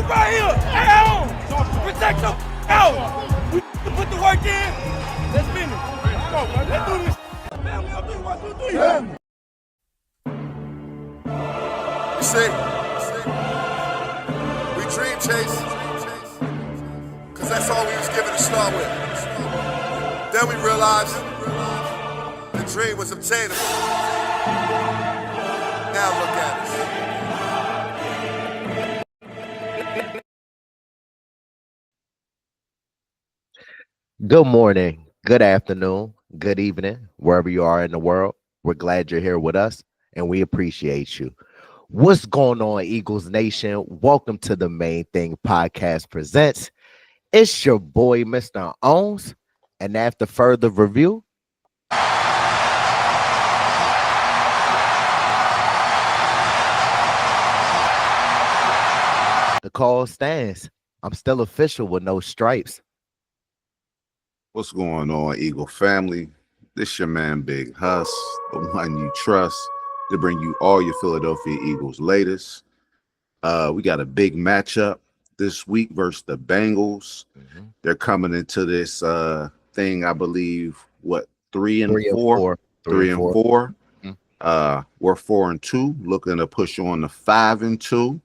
Right here, at home. Protect your out. We put the work in. Let's finish. Come on, man. Let's do this. Family on 3, 1, 2, 3. Yeah. You see, we dream chase, cause that's all we was given to start with. Then we realized the dream was obtainable. Now look at us. Good morning, good afternoon, good evening, wherever you are in the world. We're glad you're here with us, and we appreciate you. What's going on, Eagles Nation? Welcome to the Main Thing Podcast presents. It's your boy, Mr. Owens, and after further review, the call stands. I'm still official with no stripes. What's going on, Eagle family? This your man, Big Huss, the one you trust to bring you all your Philadelphia Eagles latest. We got a big matchup this week versus the Bengals. They're coming into this thing, I believe, 3 and 4? 3 and 4. We're 4 and 2, looking to push on to 5 and 2.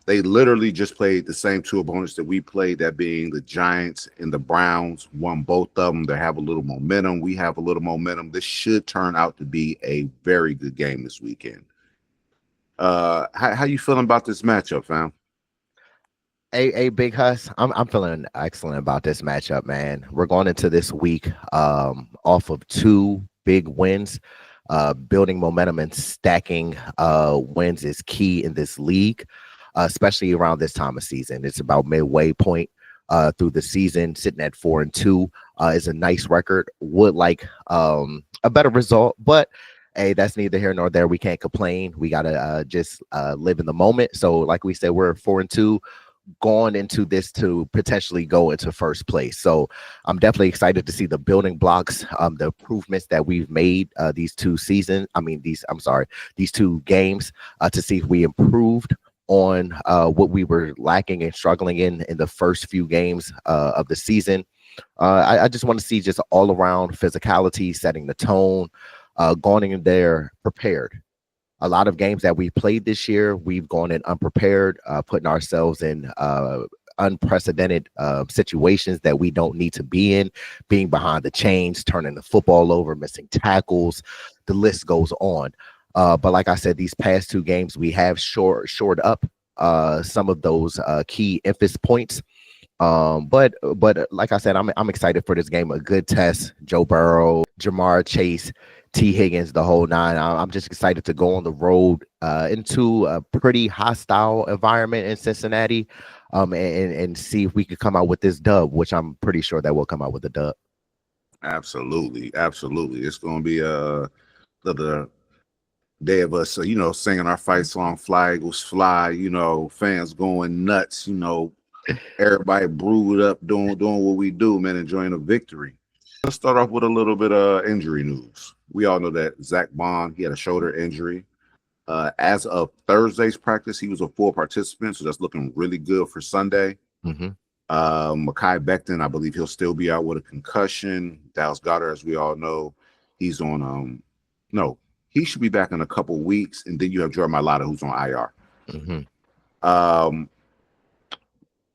They literally just played the same two opponents that we played, that being the Giants and the Browns. Won both of them. They have a little momentum. We have a little momentum. This should turn out to be a very good game this weekend. How you feeling about this matchup, fam? Hey, Big Huss, I'm feeling excellent about this matchup, man. We're going into this week off of 2 big wins. Building momentum and stacking wins is key in this league, especially around this time of season. It's about midway point through the season. Sitting at 4 and 2 is a nice record. Would like a better result, but hey, that's neither here nor there. We can't complain. We gotta just live in the moment. So, like we said, we're 4 and 2. Going into this to potentially go into first place. So I'm definitely excited to see the building blocks, the improvements that we've made these 2 games to see if we improved on what we were lacking and struggling in the first few games of the season. I just want to see just all around physicality, setting the tone, going in there prepared. A lot of games that we played this year, we've gone in unprepared, putting ourselves in unprecedented situations that we don't need to be in, being behind the chains, turning the football over, missing tackles. The list goes on. But like I said, these past 2 games, we have shored up some of those key emphasis points. But like I said, I'm excited for this game. A good test. Joe Burrow, Jamar Chase, T. Higgins, the whole 9. I'm just excited to go on the road into a pretty hostile environment in Cincinnati, and see if we could come out with this dub, which I'm pretty sure that we'll come out with a dub. Absolutely. It's going to be the day of us, singing our fight song, "Fly Eagles Fly." Fans going nuts. Everybody brewed up, doing what we do, man, enjoying a victory. Let's start off with a little bit of injury news. We all know that Zach Bond, he had a shoulder injury. As of Thursday's practice, he was a full participant, so that's looking really good for Sunday. Mekhi Becton, I believe he'll still be out with a concussion. Dallas Goedert, as we all know, he's on he should be back in a couple weeks. And then you have Jordan Mailata, who's on IR.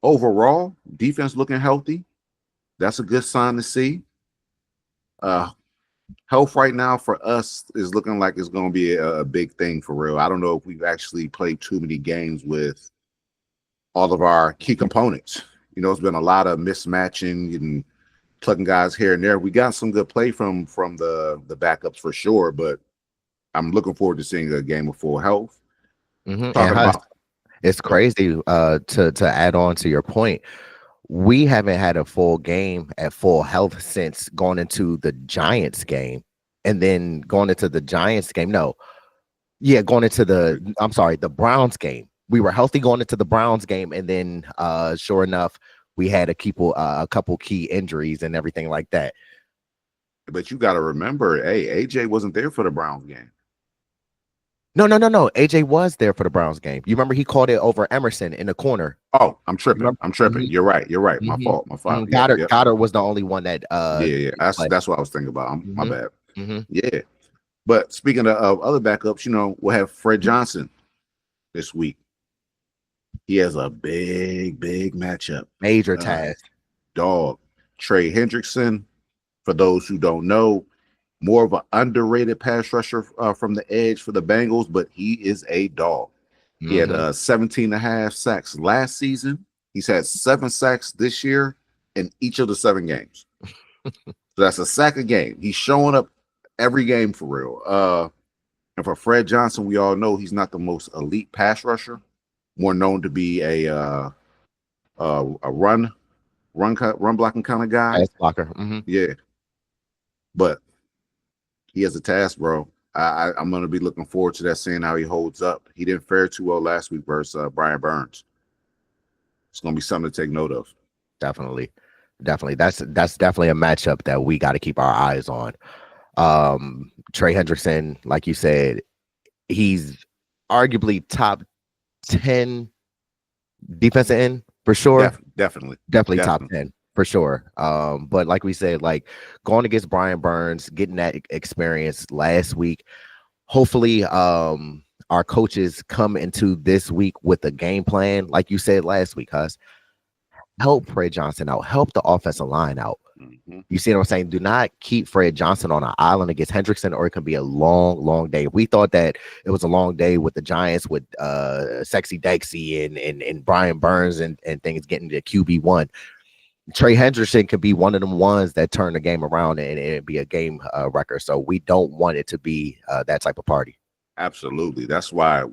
Overall, defense looking healthy. That's a good sign to see. Health right now for us is looking like it's going to be a big thing for real. I don't know if we've actually played too many games with all of our key components. It's been a lot of mismatching and plugging guys here and there. We got some good play from the backups for sure, but I'm looking forward to seeing a game of full health. It's crazy to add on to your point. We haven't had a full game at full health since going into the Giants game, and then going into the Giants game. Going into the Browns game. We were healthy going into the Browns game, and then sure enough, we had a couple key injuries and everything like that. But you got to remember, AJ wasn't there for the Browns game. No. AJ was there for the Browns game. You remember he called it over Emerson in the corner. Oh, I'm You tripping. remember? I'm tripping. You're right. You're right. My Mm-hmm. fault. My fault. Yep. Goddard, Yep. Goddard was the only one that Yeah. played. That's what I was thinking about. My Mm-hmm. bad. Mm-hmm. Yeah. But speaking of other backups, we'll have Fred Johnson this week. He has a big matchup. Major task. Dog. Trey Hendrickson, for those who don't know, more of an underrated pass rusher from the edge for the Bengals, but he is a dog. He had 17 and a half sacks last season. He's had 7 sacks this year in each of the 7 games. So that's a sack a game. He's showing up every game for real. And for Fred Johnson, we all know he's not the most elite pass rusher, more known to be a run blocking kind of guy. Pass blocker. Mm-hmm. Yeah. But he has a task, bro. I'm going to be looking forward to that, seeing how he holds up. He didn't fare too well last week versus Brian Burns. It's going to be something to take note of. Definitely. That's definitely a matchup that we got to keep our eyes on. Trey Hendrickson, like you said, he's arguably top 10 defensive end for sure. Definitely Top 10 for sure. But like we said, like going against Brian Burns, getting that experience last week, hopefully our coaches come into this week with a game plan, like you said last week, Huss. Help Fred Johnson out, help the offensive line out. Mm-hmm. You see what I'm saying? Do not keep Fred Johnson on an island against Hendrickson, or it can be a long day. We thought that it was a long day with the Giants, with Sexy Dexy and Brian Burns and things getting to QB1. Trey Hendrickson could be one of them ones that turn the game around and it'd be a game record. So we don't want it to be that type of party. Absolutely. That's why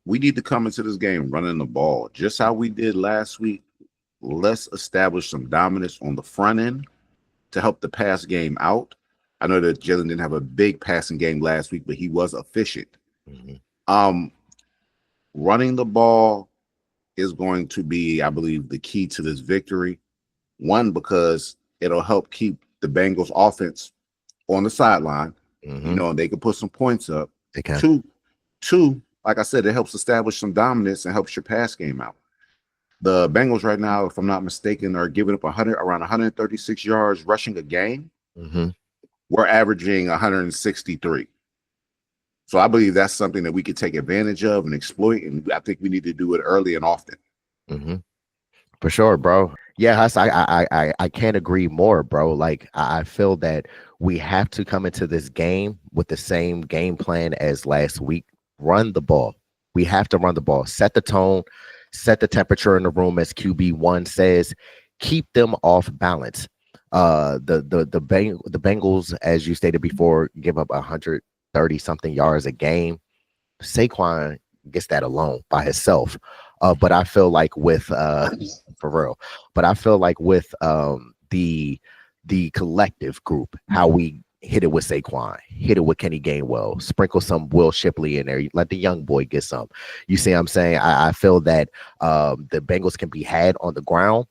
we need to come into this game running the ball just how we did last week. Let's establish some dominance on the front end to help the pass game out. I know that Jalen didn't have a big passing game last week, but he was efficient. Mm-hmm. Running the ball is going to be, I believe, the key to this victory. One, because it'll help keep the Bengals offense on the sideline. Mm-hmm. And they can put some points up. They can. Two, like I said, it helps establish some dominance and helps your pass game out. The Bengals right now, if I'm not mistaken, are giving up around 136 yards rushing a game. Mm-hmm. We're averaging 163. So I believe that's something that we could take advantage of and exploit, and I think we need to do it early and often. Mm-hmm. For sure, bro. Yeah, Huss, I can't agree more, bro. Like I feel that we have to come into this game with the same game plan as last week. Run the ball. We have to run the ball. Set the tone. Set the temperature in the room, as QB1 says. Keep them off balance. The Bengals, as you stated before, give up 130 something yards a game. Saquon gets that alone by himself. But I feel like with for real. But I feel like with the collective group, how we hit it with Saquon, hit it with Kenny Gainwell, sprinkle some Will Shipley in there, let the young boy get some. You see what I'm saying? I feel that the Bengals can be had on the ground,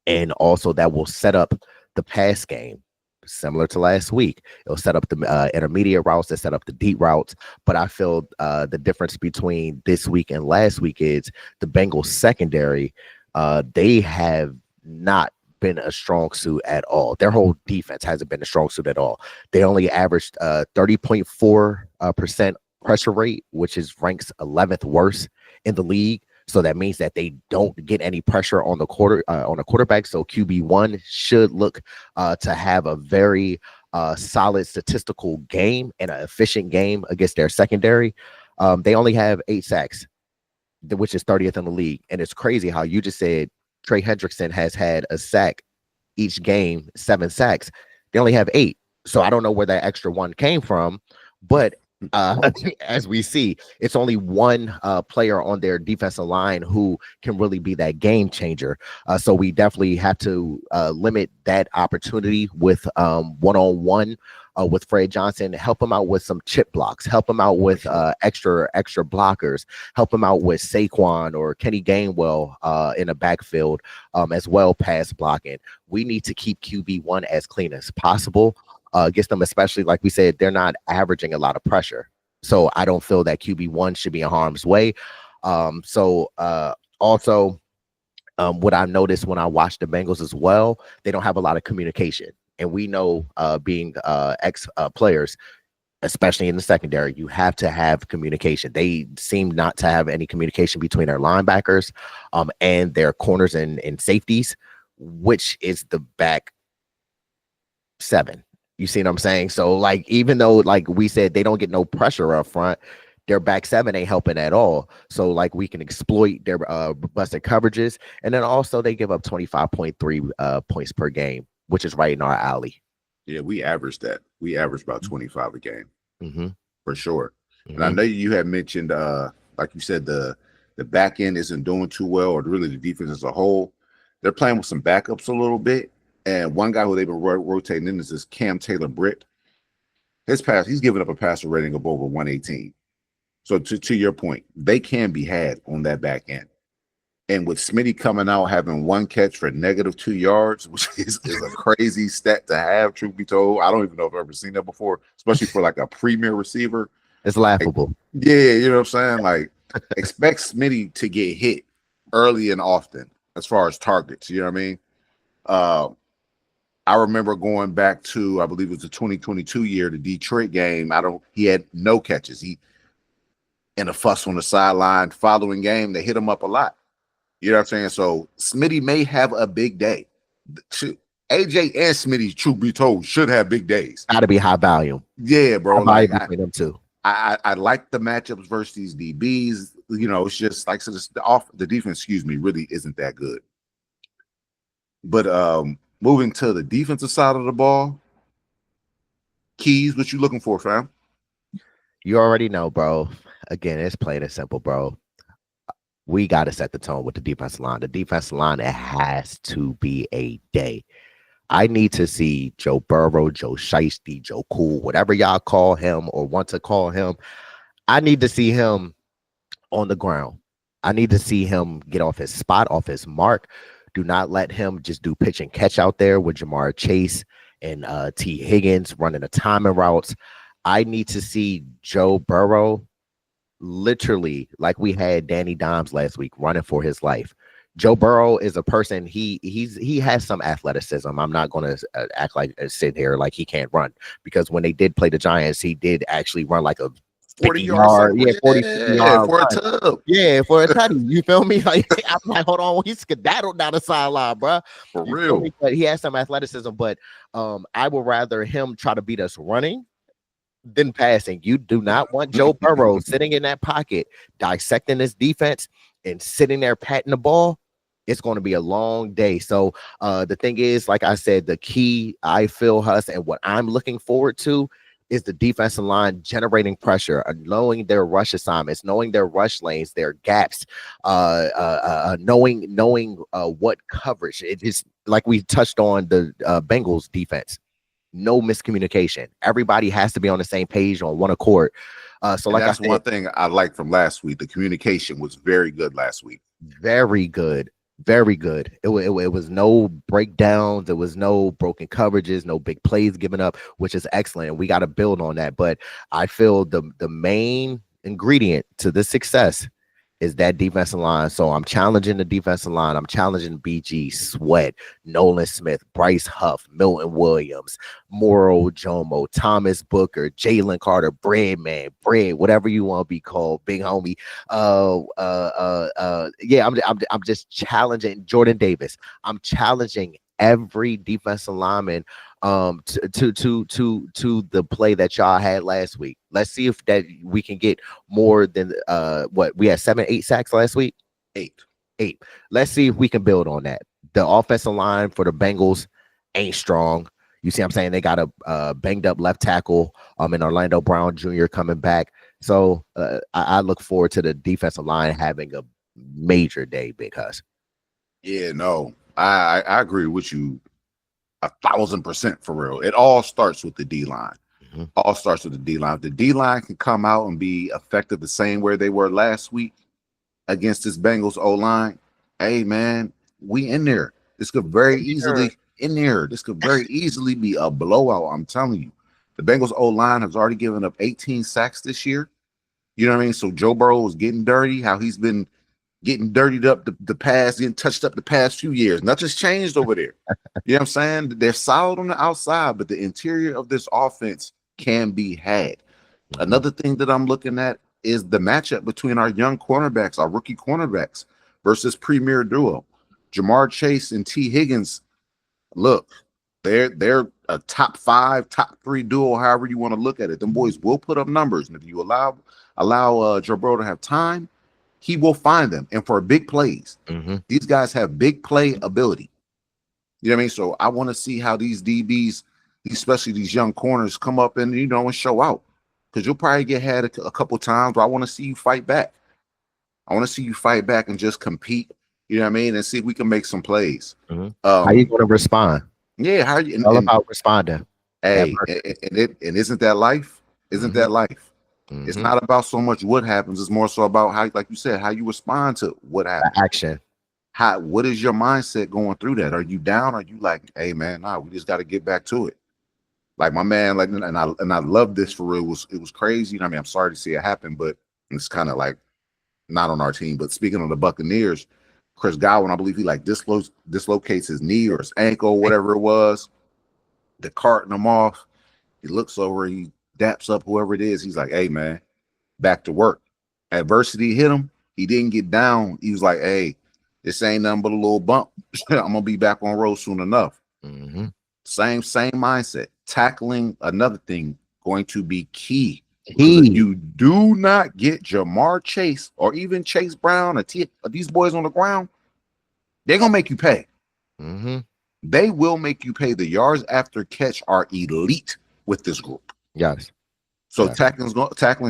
and also that will set up the pass game similar to last week. It'll set up the intermediate routes, to set up the deep routes. But I feel the difference between this week and last week is the Bengals secondary, they have not been a strong suit at all. Their whole defense hasn't been a strong suit at all. They only averaged 30.4% pressure rate, which ranks 11th worst in the league. So that means that they don't get any pressure on the quarterback. So QB1 should look to have a very solid statistical game and an efficient game against their secondary. They only have 8 sacks, which is 30th in the league. And it's crazy how you just said Trey Hendrickson has had a sack each game, 7 sacks. They only have 8. So I don't know where that extra one came from, but as we see, it's only one player on their defensive line who can really be that game changer. So we definitely have to limit that opportunity with one-on-one with Fred Johnson. Help him out with some chip blocks. Help him out with extra blockers. Help him out with Saquon or Kenny Gainwell in the backfield as well, pass blocking. We need to keep QB1 as clean as possible. Against them, especially like we said, they're not averaging a lot of pressure. So I don't feel that QB1 should be in harm's way. Also, what I noticed when I watched the Bengals as well, they don't have a lot of communication. And we know, being ex players, especially in the secondary, you have to have communication. They seem not to have any communication between their linebackers and their corners and safeties, which is the back seven. You see what I'm saying? So, like, even though, like we said, they don't get no pressure up front, their back seven ain't helping at all. So, like, we can exploit their busted coverages. And then also they give up 25.3 points per game, which is right in our alley. Yeah, we averaged that. We averaged about 25 a game, for sure. Mm-hmm. And I know you had mentioned, like you said, the back end isn't doing too well, or really the defense as a whole. They're playing with some backups a little bit. And one guy who they've been rotating in is this Cam Taylor-Britt. He's giving up a passer rating of over 118. So to your point, they can be had on that back end. And with Smitty coming out having one catch for -2 yards, which is a crazy stat to have, truth be told. I don't even know if I've ever seen that before, especially for like a premier receiver. It's laughable. Like, yeah, you know what I'm saying? Like, expect Smitty to get hit early and often as far as targets. You know what I mean? I remember going back to, I believe it was the 2022 year, the Detroit game. He had no catches. He in a fuss on the sideline. Following game, they hit him up a lot. You know what I'm saying? So Smitty may have a big day. AJ and Smitty, truth be told, should have big days. Got to be high volume. Yeah, bro. Like, between them two. I like the matchups versus these DBs. You know, it's just like, so the defense, really isn't that good. But moving to the defensive side of the ball, Keys, what you looking for, fam? You already know, bro. Again, it's plain and simple, bro. We got to set the tone with the defensive line. The defensive line, it has to be a day. I need to see Joe Burrow, Joe Shiesty, Joe Cool, whatever y'all call him or want to call him. I need to see him on the ground. I need to see him get off his spot, off his mark. Do not let him just do pitch and catch out there with Jamar Chase and T. Higgins running the timing routes. I need to see Joe Burrow literally, like we had Danny Dimes last week, running for his life. Joe Burrow is a person, he has some athleticism. I'm not going to act like sit here like he can't run, because when they did play the Giants, he did actually run like a 40 yard, 40 yard for a tub. Yeah, for a tutty. You feel me? Like, I'm like, hold on, he skedaddled down the sideline, bro. For real. But he has some athleticism, but I would rather him try to beat us running than passing. You do not want Joe Burrow sitting in that pocket, dissecting this defense and sitting there patting the ball. It's going to be a long day. So the thing is, like I said, the key, I feel, Huss, and what I'm looking forward to is the defensive line generating pressure, knowing their rush assignments, knowing their rush lanes, their gaps, knowing what coverage. It is like we touched on the Bengals defense. No miscommunication. Everybody has to be on the same page, on one accord. So, like, that's one thing I liked from last week. The communication was very good last week. Very good. Very good. It was no breakdowns. There was no broken coverages, no big plays given up, which is excellent. And we got to build on that. But I feel the main ingredient to this success is that defensive line. So I'm challenging the defensive line. I'm challenging BG, Sweat, Nolan Smith, Bryce Huff, Milton Williams, Moro Jomo, Thomas Booker, Jalen Carter, Bread, whatever you want to be called, big homie. Yeah, I'm just challenging Jordan Davis. I'm challenging every defensive lineman to the play that y'all had last week. Let's see if that we can get more than what we had 7-8 sacks last week. Eight. Let's see if we can build on that. The offensive line for the Bengals ain't strong. You see what I'm saying? They got a banged up left tackle in Orlando Brown Jr. coming back. So I look forward to the defensive line having a major day, Big Huss. Yeah, no, I agree with you 1,000% for real. It all starts with the D-line. Mm-hmm. All starts with the D-line. If the D-line can come out and be effective the same way they were last week against this Bengals O-line, hey, man, we in there. This could very easily be a blowout, I'm telling you. The Bengals O-line has already given up 18 sacks this year. You know what I mean? So Joe Burrow is getting dirty, how he's been getting dirtied up the past, getting touched up the past few years. Nothing's changed over there. You know what I'm saying? They're solid on the outside, but the interior of this offense can be had. Another thing that I'm looking at is the matchup between our young cornerbacks, our rookie cornerbacks, versus premier duo. Jamar Chase and T. Higgins, look, they're a top 5, top 3 duo, however you want to look at it. Them boys will put up numbers, and if you allow Joe Burrow to have time, he will find them. And for big plays, these guys have big play ability. You know what I mean? So I want to see how these DBs, especially these young corners, come up and and show out. Because you'll probably get had a couple times, but I want to see you fight back. I want to see you fight back and just compete. You know what I mean? And see if we can make some plays. How you going to respond? Yeah, how you? All about responding. Hey, and isn't that life? Isn't that life? It's not about so much what happens. It's more so about how, like you said, how you respond to what happens. Action. What is your mindset going through that? Are you down? Are you like, hey man, nah, we just got to get back to it? Like my man, like, and I love this for real. It was crazy. You know what I mean? I'm sorry to see it happen, but it's kind of like not on our team. But speaking of the Buccaneers, Chris Godwin, I believe he like dislocates his knee or his ankle, whatever it was. They're carting him off. He looks over, he daps up whoever it is. He's like, hey man, back to work. Adversity hit him. He didn't get down. He was like, hey, this ain't nothing but a little bump. I'm gonna be back on road soon enough. Same mindset. Tackling, another thing, going to be key. If you do not get Jamar Chase or even Chase Brown or these boys on the ground, they're gonna make you pay. They will make you pay. The yards after catch are elite with this group. Yes. So tackling's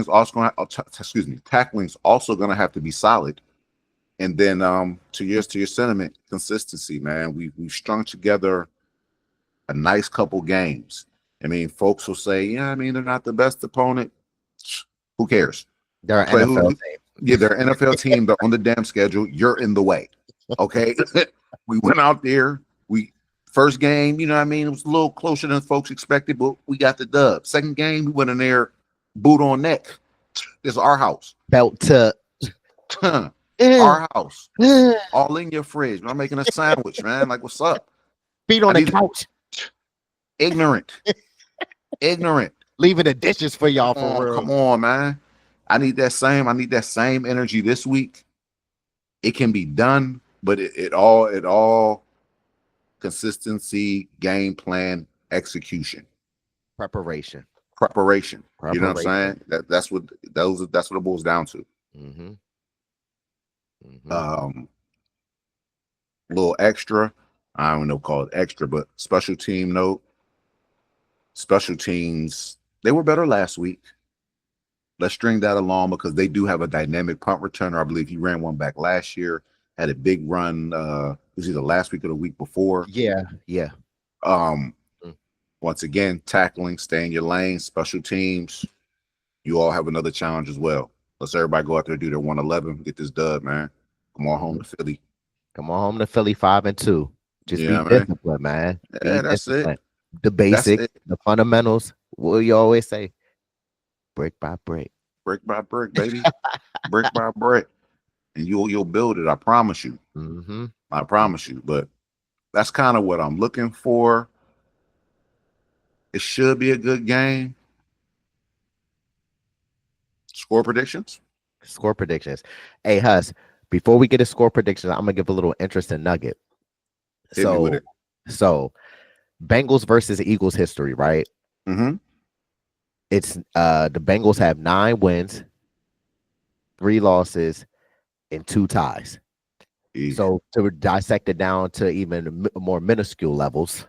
also gonna have to be solid. And then to your sentiment, consistency, man. We've strung together a nice couple games. I mean, folks will say, yeah, I mean, they're not the best opponent. Who cares? They're an NFL team. Yeah, they're an NFL team. They're on the damn schedule. You're in the way. Okay. We went out there. First game, you know what I mean? It was a little closer than folks expected, but we got the dub. Second game, we went in there, boot on neck. This is our house. Belt to our house. All in your fridge. I'm making a sandwich, man. Like, what's up? Feet on the couch. Ignorant. Leaving the dishes for y'all for real. Come on, man. I need that same energy this week. It can be done, but it all consistency, game plan, execution, preparation. You know what I'm saying? That's what it boils down to. Little extra. I don't know, call it extra, but special team note. Special teams, they were better last week. Let's string that along because they do have a dynamic punt returner. I believe he ran one back last year, had a big run. It was either last week or the week before. Yeah. Once again, tackling, stay in your lane, special teams. You all have another challenge as well. Let's everybody go out there, do their 111, get this dub, man. Come on home to Philly. 5-2. Just be disciplined, man. Yeah, that's it. The basics, the fundamentals. What you always say, brick by brick, baby, brick by brick, and you'll build it. I promise you. I promise you. But that's kind of what I'm looking for. It should be a good game. Score predictions. Hey, Huss. Before we get a score prediction, I'm gonna give a little interesting nugget. Hit me with it. So. Bengals versus Eagles history, right? It's the Bengals have 9 wins, 3 losses, and 2 ties. Easy. So to dissect it down to even more minuscule levels,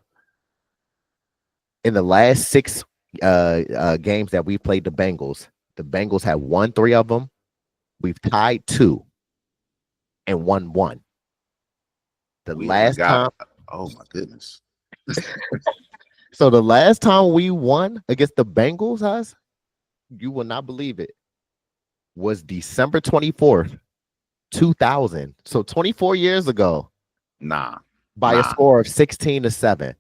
in the last 6 games that we played the Bengals have won 3 of them. We've tied 2 and won 1. Last time. Oh my goodness. So the last time we won against the Bengals, Huss, you will not believe it, was December 24th, 2000. So 24 years ago. By a score of 16-7.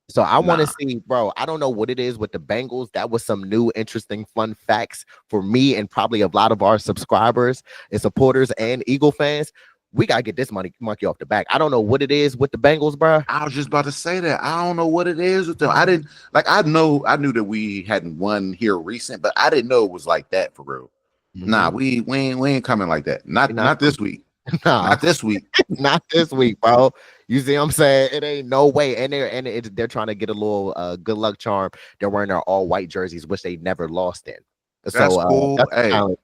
So I want to Nah, see, bro. I don't know what it is with the Bengals. That was some new, interesting, fun facts for me and probably a lot of our subscribers and supporters and Eagle fans. We gotta get this monkey off the back. I don't know what it is with the Bengals, bro. I was just about to say that. I don't know what it is with them. I didn't like. I knew that we hadn't won here recent, but I didn't know it was like that for real. Nah, we ain't coming like that. We're Not not, this week. nah, Not this week. not this week, bro. You see what I'm saying? It ain't no way. And they're trying to get a little good luck charm. They're wearing their all white jerseys, which they never lost in. That's So cool. that's Hey,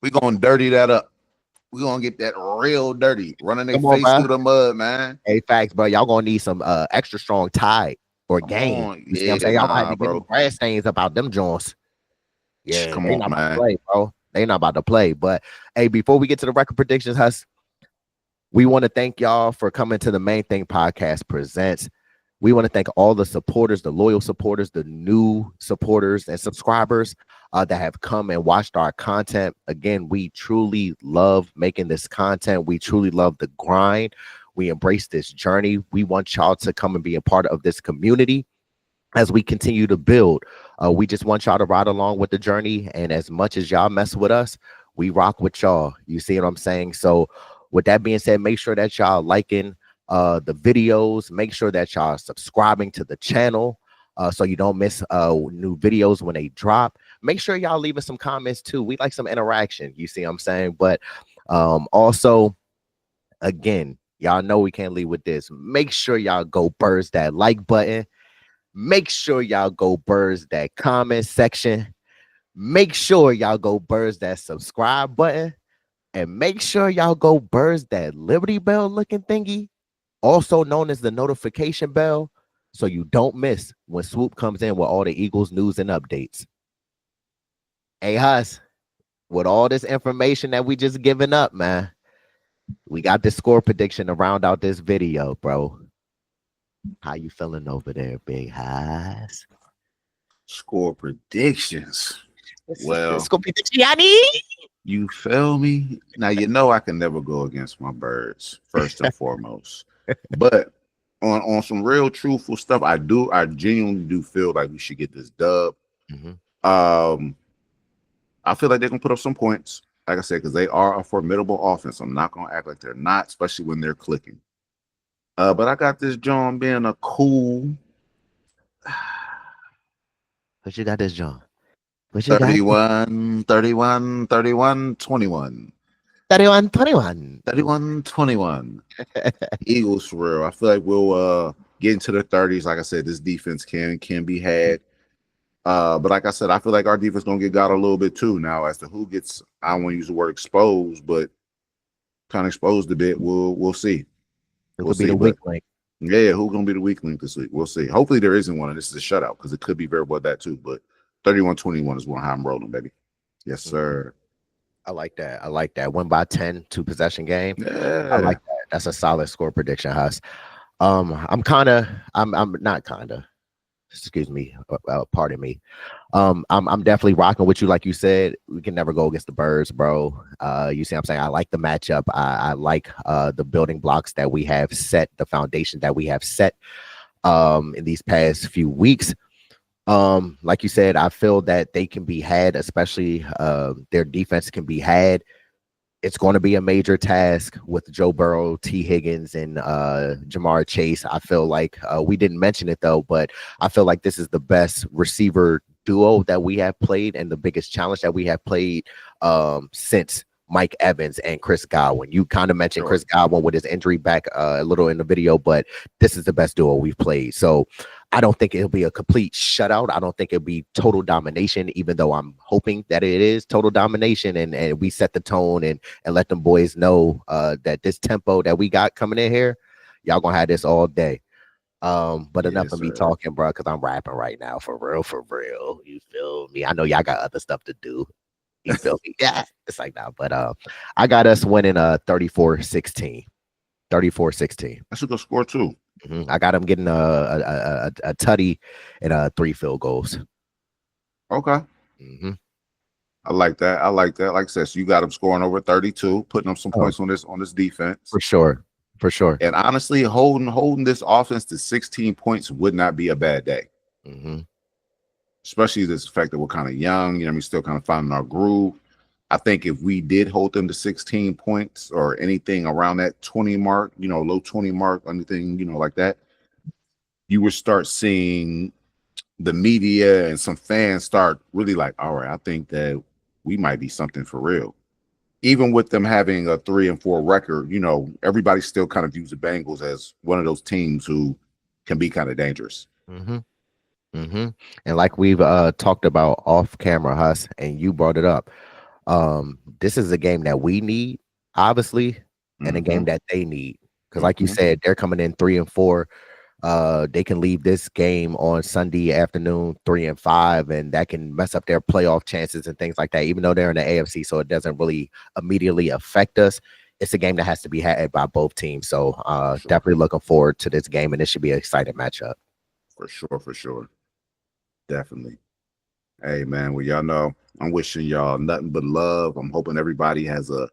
we gonna dirty that up. We gonna get that real dirty, running their come on, face bro. through the mud, man. Hey, facts, bro. Y'all gonna need some extra strong tie or Come game. on, You see what I'm yeah, saying? Y'all gonna have nah, to get them bro. grass stains about them joints. Yeah, Come they on, not about to man. play, bro. They not about to play. But hey, before we get to the record predictions, Hus, we want to thank y'all for coming to the Main Thing Podcast Presents. We want to thank all the supporters, the loyal supporters, the new supporters and subscribers that have come and watched our content. Again, we truly love making this content. We truly love the grind. We embrace this journey. We want y'all to come and be a part of this community as we continue to build. We just want y'all to ride along with the journey. And as much as y'all mess with us, we rock with y'all. You see what I'm saying? So with that being said, make sure that y'all liking the videos. Make sure that y'all are subscribing to the channel so you don't miss new videos when they drop. Make sure y'all leaving some comments too. We like some interaction. You see what I'm saying? But also, again, y'all know we can't leave with this. Make sure y'all go burst that like button. Make sure y'all go burst that comment section. Make sure y'all go burst that subscribe button. And make sure y'all go burst that Liberty Bell looking thingy, also known as the notification bell, so you don't miss when Swoop comes in with all the Eagles news and updates. Hey, Hus, with all this information that we just given up, man, we got this score prediction to round out this video, bro. How you feeling over there, Big Hus? Score predictions. Well, it's gonna be the Gianni. you feel me? Now you know I can never go against my birds, first and foremost. But on some real truthful stuff, I genuinely do feel like we should get this dub. I feel like they can put up some points, like I said, because they are a formidable offense. I'm not gonna act like they're not, especially when they're clicking. But I got this John being a cool. What you got this, John? What you 31, 31, 31, 21. 31, 21. 31, 21. Eagles for real. I feel like we'll get into the 30s. Like I said, this defense can be had. But like I said, I feel like our defense gonna get got a little bit too. Now, as to who gets, I don't want to use the word exposed, but kind of exposed a bit. We'll see. It could be the weak link. Yeah, who's gonna be the weak link this week? We'll see. Hopefully there isn't one, and this is a shutout because it could be very well that too. But 31-21 is one how I'm rolling, baby. Yes, sir. I like that. I like that. 1 by 10, 2 possession game. Yeah. I like that. That's a solid score prediction, Hus. I'm not kinda. Excuse me. Pardon me. I'm definitely rocking with you. Like you said, we can never go against the birds, bro. You see what I'm saying? I like the matchup. I like the building blocks that we have set, the foundation that we have set in these past few weeks. Like you said, I feel that they can be had, especially their defense can be had. It's going to be a major task with Joe Burrow, T. Higgins, and Jamar Chase. I feel like we didn't mention it, though, but I feel like this is the best receiver duo that we have played and the biggest challenge that we have played since Mike Evans and Chris Godwin. You kind of mentioned Chris Godwin with his injury back a little in the video, but this is the best duo we've played. So I don't think it'll be a complete shutout. I don't think it'll be total domination, even though I'm hoping that it is total domination and we set the tone and let them boys know that this tempo that we got coming in here, y'all gonna have this all day. But enough of me talking, bro, because I'm rapping right now. For real, for real. You feel me? I know y'all got other stuff to do. You feel me? Yeah, it's like that. But I got us winning 34-16. 34-16. That's a good score too. I got him getting a tutty and 3 field goals. Okay. I like that. I like that. Like I said, so you got him scoring over 32, putting up some points on this defense. For sure. For sure. And honestly, holding this offense to 16 points would not be a bad day. Mm-hmm. Especially this fact that we're kind of young, still kind of finding our groove. I think if we did hold them to 16 points or anything around that 20 mark, low 20 mark, anything, like that, you would start seeing the media and some fans start really like, all right, I think that we might be something for real. Even with them having a 3-4 record, everybody still kind of views the Bengals as one of those teams who can be kind of dangerous. Mm-hmm. Mm-hmm. And like we've talked about off camera, Huss, and you brought it up. This is a game that we need, obviously, and a game that they need. Because like you said, they're coming in 3-4. They can leave this game on Sunday afternoon 3-5, and that can mess up their playoff chances and things like that, even though they're in the AFC, so it doesn't really immediately affect us. It's a game that has to be had by both teams. So definitely looking forward to this game, and it should be an exciting matchup. For sure. Definitely. Hey, man, well, y'all know I'm wishing y'all nothing but love. I'm hoping everybody has a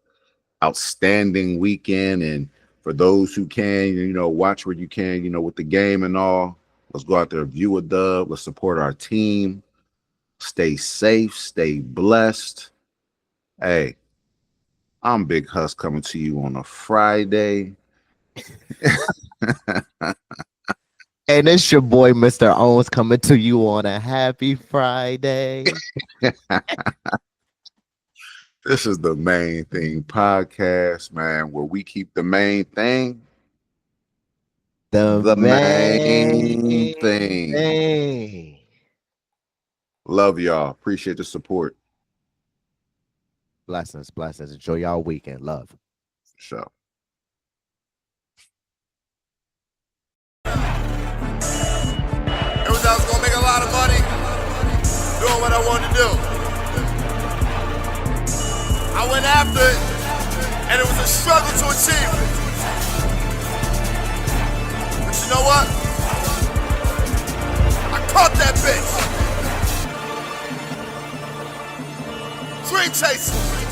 outstanding weekend. And for those who can, watch where you can, with the game and all, let's go out there, view a dub. Let's support our team. Stay safe. Stay blessed. Hey, I'm Big Huss coming to you on a Friday. And it's your boy, Mr. Owens, coming to you on a happy Friday. This is the Main Thing podcast, man, where we keep the main thing the main thing. Love y'all. Appreciate the support. Blessings. Enjoy y'all weekend. Love. Sure. I was gonna make a lot of money doing what I wanted to do. I went after it, and it was a struggle to achieve it. But you know what? I caught that bitch. Dream chaser.